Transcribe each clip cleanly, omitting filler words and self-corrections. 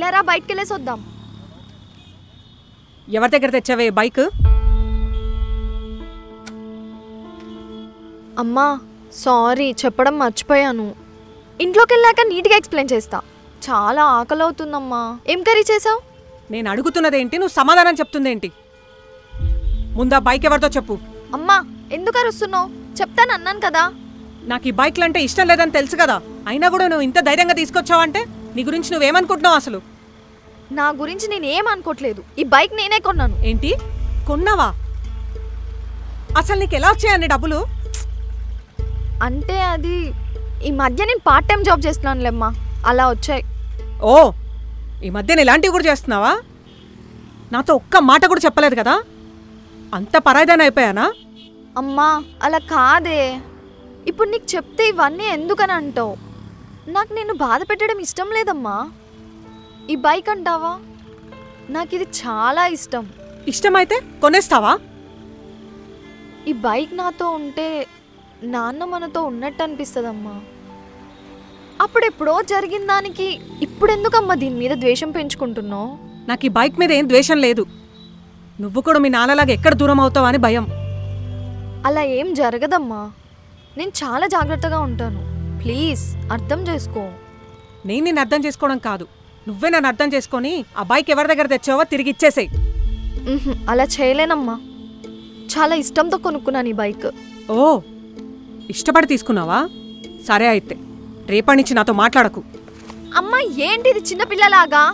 ఇలారా బయటికి వెళ్ళేసి వద్దాం. ఎవరి దగ్గర తెచ్చావే బైక్? అమ్మా సారీ, చెప్పడం మర్చిపోయాను. ఇంట్లోకి వెళ్ళాక నీట్గా ఎక్స్ప్లెయిన్ చేస్తా. చాలా ఆకలి అవుతుందమ్మా. ఏం కర్రీ చేసావు? నేను అడుగుతున్నదేంటి, నువ్వు సమాధానం చెప్తుందేంటి? ముందా బైక్ ఎవరితో చెప్పు. అమ్మా ఎందుకు అరుస్తున్నావు? చెప్తాను అన్నాను కదా. నాకు ఈ బైక్లు అంటే ఇష్టం లేదని తెలుసు కదా, అయినా కూడా నువ్వు ఇంత ధైర్యంగా తీసుకొచ్చావంటే నీ గురించి నువ్వేమనుకుంటున్నావు అసలు? నా గురించి నేనేమనుకోవట్లేదు. ఈ బైక్ నేనే కొన్నాను. ఏంటి కొన్నావా? అసలు నీకు ఎలా వచ్చాయండి డబ్బులు? అంటే అది ఈ మధ్య నేను పార్ట్ టైం జాబ్ చేస్తున్నానులేమ్మా, అలా వచ్చాయి. ఓ, ఈ మధ్య ఇలాంటివి కూడా చేస్తున్నావా? నాతో ఒక్క మాట కూడా చెప్పలేదు కదా, అంత పరాయిదాని అయిపోయానా? అమ్మా అలా కాదే. ఇప్పుడు నీకు చెప్తే ఇవన్నీ ఎందుకని అంటావు? నాకు నేను బాధ పెట్టడం ఇష్టం లేదమ్మా. ఈ బైక్ అంటావా, నాకు ఇది చాలా ఇష్టం. ఇష్టమైతే కొనేస్తావా? ఈ బైక్ నాతో ఉంటే నాన్న మనతో ఉన్నట్టు అనిపిస్తుందమ్మా. అప్పుడెప్పుడో జరిగిన దానికి ఇప్పుడెందుకమ్మా దీని మీద ద్వేషం పెంచుకుంటున్నావు? నాకు ఈ బైక్ మీద ఏం ద్వేషం లేదు, నువ్వు కూడా మీ నాన్నలాగా ఎక్కడ దూరం అవుతావా అని భయం. అలా ఏం జరగదమ్మా, నేను చాలా జాగ్రత్తగా ఉంటాను. ప్లీజ్ అర్థం చేసుకో. నేను నిన్ను అర్థం చేసుకోవడం కాదు, నువ్వే నన్ను అర్థం చేసుకొని ఆ బైక్ ఎవరి దగ్గర తెచ్చావో తిరిగి ఇచ్చేసేయ్. అలా చేయలేనమ్మా, చాలా ఇష్టంతో కొనుక్కున్నాను ఈ బైక్. ఓ, ఇష్టపడి తీసుకున్నావా? సరే అయితే రేపటి నుంచి నాతో మాట్లాడకు. అమ్మా ఏంటి ఇది చిన్నపిల్లలాగా?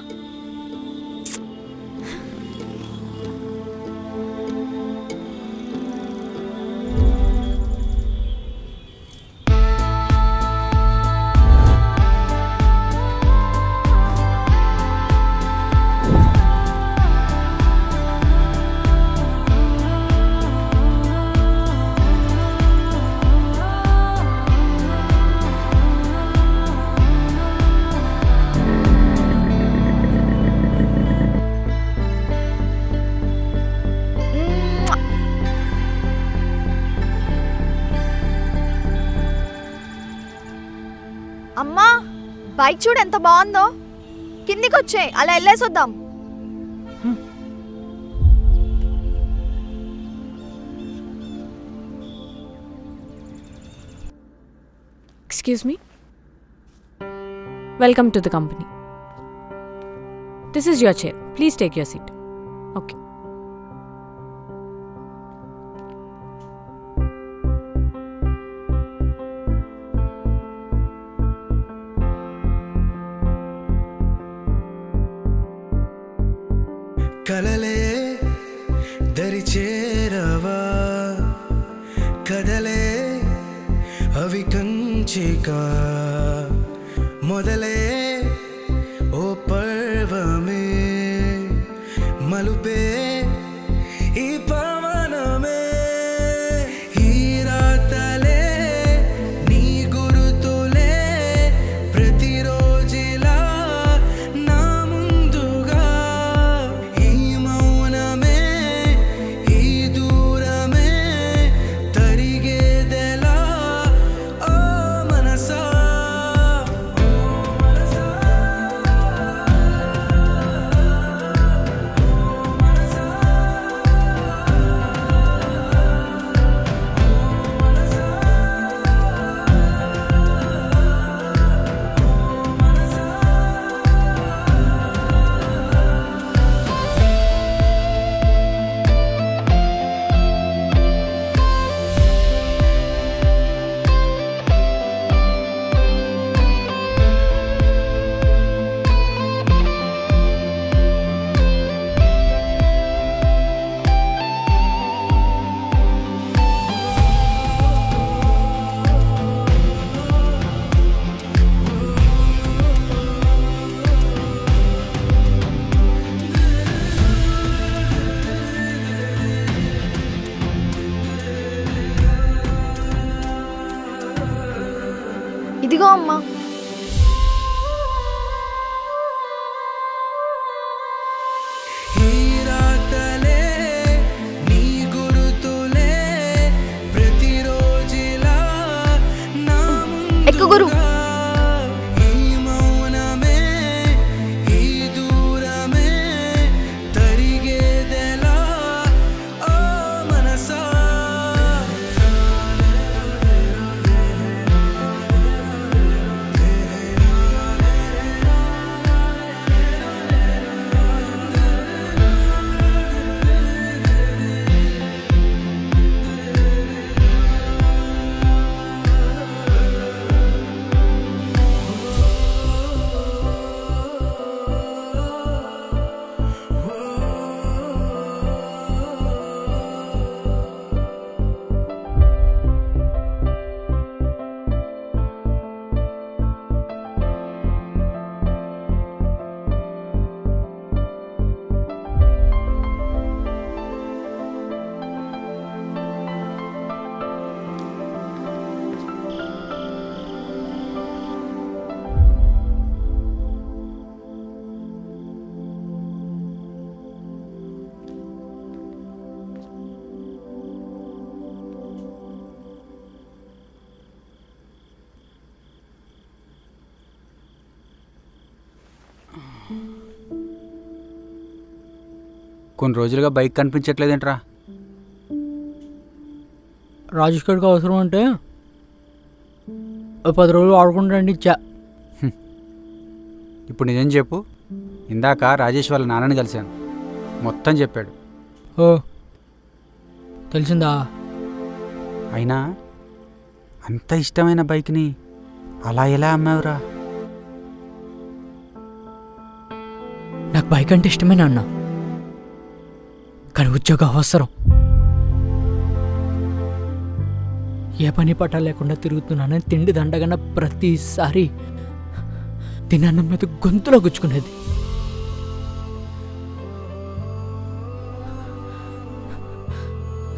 అమ్మా బైక్ చూడు ఎంత బాగుందో. కిందికి వచ్చే అలా వెళ్ళేసి వద్దాం. Excuse me. Welcome to the company. This is your chair. Please take your seat. Okay. కలలే దరిచేరవా కదలే అవి కంచికా మొదలే ఓ పర్వమే మలుపే ఈ పవనమే ఈ రాతలే నీ గురుతులే ప్రతిరోజిలా నా ముందుగా ఈ మౌనమే ఈ దూరమే తరిగేదెలా ఓ మనసా ఇదిగో అమ్మా. ఎక్కు గురు. ఈ మౌనమే ఈ కొన్ని రోజులుగా బైక్ కనిపించట్లేదేంట్రా? రాజేష్ గారికి అవసరం అంటే 10 రోజులు ఆడుకుంటాండి ఇచ్చా. ఇప్పుడు నిజం చెప్పు. ఇందాక రాజేష్ వాళ్ళ నాన్నని కలిశాను, మొత్తం చెప్పాడు. ఓ తెలిసిందా? అయినా అంత ఇష్టమైన బైక్ని అలా ఎలా అమ్మావురా? నాకు బైక్ అంటే ఇష్టమే నాన్న, కానీ ఉద్యోగ అవసరం. ఏ పని పట్ట లేకుండా తిరుగుతున్నానని తిండి దండగన్న ప్రతిసారి తినన్నం మీద గొంతులో గుచ్చుకునేది.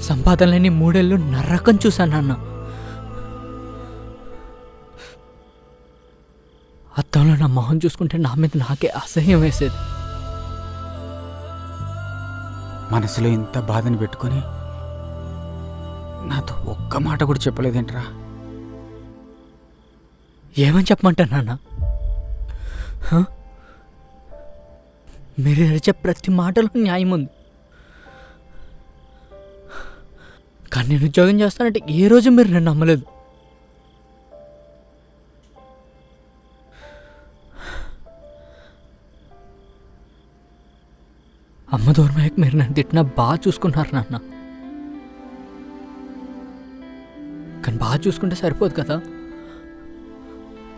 సంపాదన లేని 3 ఏళ్ళు నరకం చూశాను నాన్న. అద్దంలో నా మొహం చూసుకుంటే నా మీద నాకే అసహ్యం వేసేది. మనసులో ఇంత బాధని పెట్టుకొని నాతో ఒక్క మాట కూడా చెప్పలేదేంట్రా? ఏమని చెప్పమంటా నాన్న? మీరు నడిచే ప్రతి మాటలో న్యాయం ఉంది, కానీ నేను ఉద్యోగం చేస్తానంటే ఏ రోజు మీరు నన్ను నమ్మలేదు. అమ్మ దూరమయ్యాక మీరు నన్ను తిట్టినా బాగా చూసుకున్నారు నాన్న, కానీ బాగా చూసుకుంటే సరిపోదు కదా,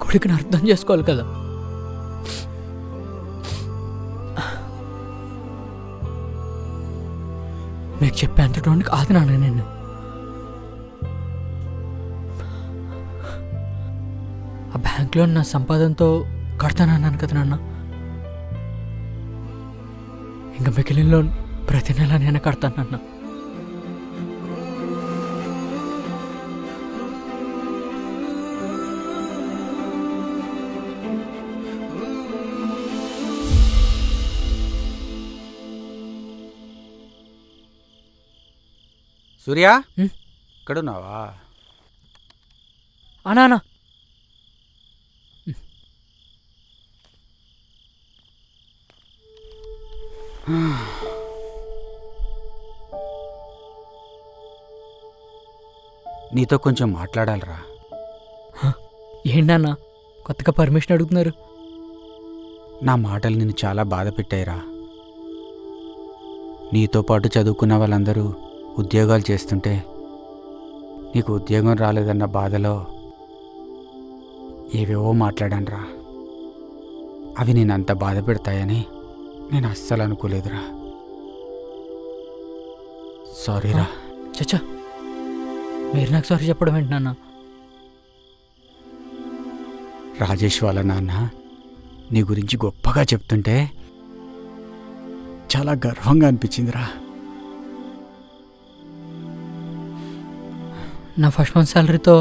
కొడుకుని అర్థం చేసుకోవాలి కదా. మీకు చెప్పేంతటోనికి కాదు నాన్న నేను. ఆ బ్యాంక్లో నా సంపాదనతో కడతానన్నాను కదా నాన్న, ఇంకా మిగిలిన లోన్ ప్రతి నెల నేను కడతానన్నా. సూర్య, ఇక్కడున్నావా? అనా నీతో కొంచెం మాట్లాడాలిరా. ఏంటన్నా కొత్తగా పర్మిషన్ అడుగుతున్నారు? నా మాటలు నిన్ను చాలా బాధ పెట్టాయిరా. నీతో పాటు చదువుకున్న వాళ్ళందరూ ఉద్యోగాలు చేస్తుంటే నీకు ఉద్యోగం రాలేదన్న బాధలో ఏవేవో మాట్లాడానురా. అవి నేను అంత బాధ పెడతాయని నేను అస్సలు అనుకోలేదురా. సారీరా. చచ్చా, మీరు నాకు సారీ చెప్పడం ఏంటి నాన్న? రాజేష్ వాళ్ళ నాన్న నీ గురించి గొప్పగా చెప్తుంటే చాలా గర్వంగా అనిపించిందిరా. నా ఫస్ట్ మంత్ శాలరీతో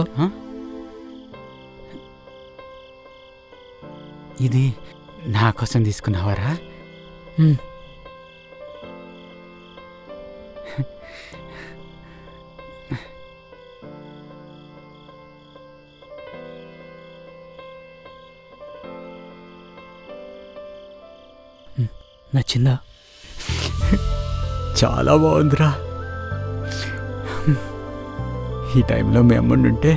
ఇది నా కోసం తీసుకున్నావారా? నచ్చిందా? చాలా బాగుందిరా. ఈ టైంలో మీ అమ్మ ఉంటే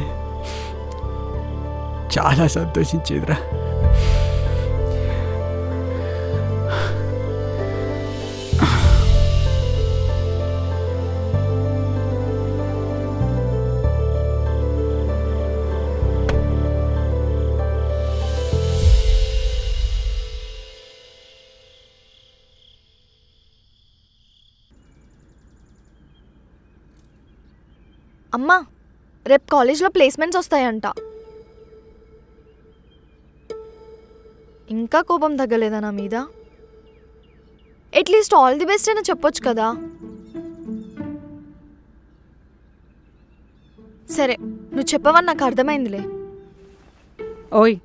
చాలా సంతోషించేదిరా. అమ్మా, రేపు కాలేజ్లో ప్లేస్మెంట్స్ వస్తాయంట. ఇంకా కోపం తగ్గలేదా నా మీద? అట్లీస్ట్ ఆల్ ది బెస్ట్ అయినా చెప్పొచ్చు కదా. సరే, నువ్వు చెప్పవని నాకు అర్థమైందిలే. ఓయ్,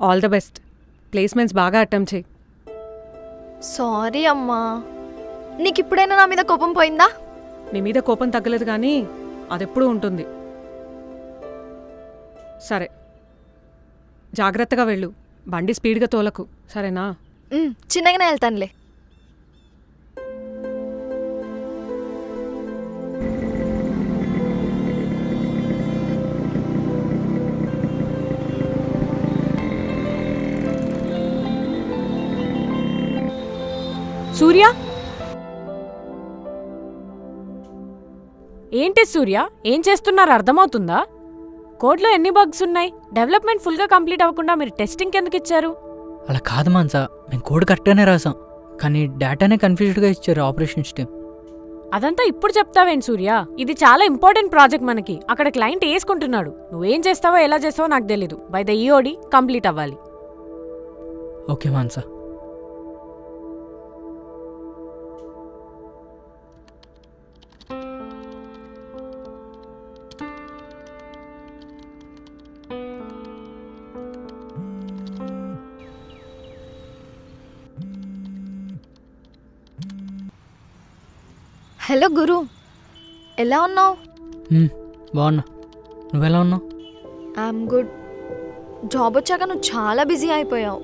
ఆల్ ద బెస్ట్. ప్లేస్మెంట్స్ బాగా అటెంప్ట్ చేయి. సారీ అమ్మా. నీకు ఇప్పుడైనా నా మీద కోపం పోయిందా? నీ మీద కోపం తగ్గలేదు కానీ అదెప్పుడూ ఉంటుంది. సరే, జాగ్రత్తగా వెళ్ళు, బండి స్పీడ్గా తోలకు, సరేనా? చిన్నగానే వెళ్తానులే. సూర్య ఏంటి సూర్య, ఏం చేస్తున్నారో అర్థమవుతుందా? కోడ్లో ఎన్ని బగ్స్ ఉన్నాయి? డెవలప్మెంట్ ఫుల్గా కంప్లీట్ అవ్వకుండా మీరు టెస్టింగ్కి ఎందుకు ఇచ్చారు? అలా కాదు మాన్సా, మేము కోడ్ కరెక్ట్గానే రాసాం, కానీ డేటానే కన్ఫ్యూజ్డ్గా ఇచ్చారు ఆపరేషన్స్ టీమ్. అదంతా ఇప్పుడు చెప్తావేంటి సూర్య? ఇది చాలా ఇంపార్టెంట్ ప్రాజెక్ట్ మనకి. అక్కడ క్లయింట్ వేసుకుంటున్నాడు. నువ్వేం చేస్తావో ఎలా చేస్తావో నాకు తెలీదు. బై ద ఈఓడి కంప్లీట్ అవ్వాలి. ఓకే మాన్సా. హలో గురు, ఎలా ఉన్నావు? బాగున్నా, నువ్వెలా ఉన్నావు? I'm good. జాబ్ వచ్చాక నువ్వు చాలా బిజీ అయిపోయావు.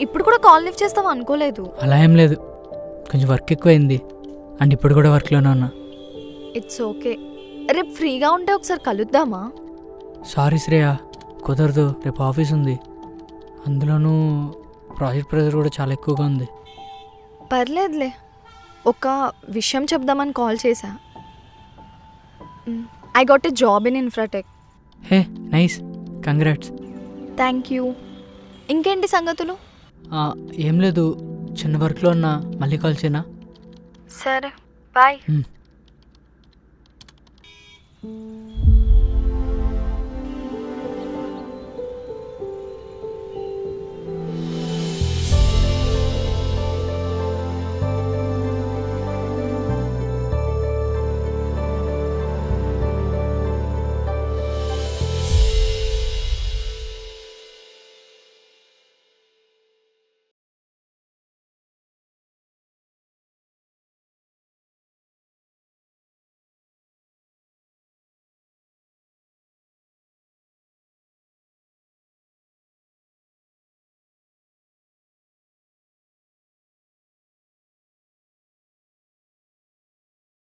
ఇప్పుడు కూడా కాల్ లిఫ్ట్ చేస్తావు అనుకోలేదు. అలా ఏం లేదు, కొంచెం వర్క్ ఎక్కువైంది అండ్ ఇప్పుడు కూడా వర్క్లోనే ఉన్నా. It's okay. రేపు ఫ్రీగా ఉంటే ఒకసారి కలుద్దామా? సారీ శ్రేయ, కుదరదు, రేపు ఆఫీస్ ఉంది, అందులోనూ ప్రాజెక్ట్ ప్రెజర్ కూడా చాలా ఎక్కువగా ఉంది. పర్లేదులే, ఒక విషయం చెప్దామని కాల్ చేశా. I got a job in Infratech. Hey nice, congrats. Thank you. ఇంకేంటి సంగతులు? ఏం లేదు, చిన్న వర్క్లో ఉన్నా, మళ్ళీ కాల్ చేయనా? సరే బాయ్.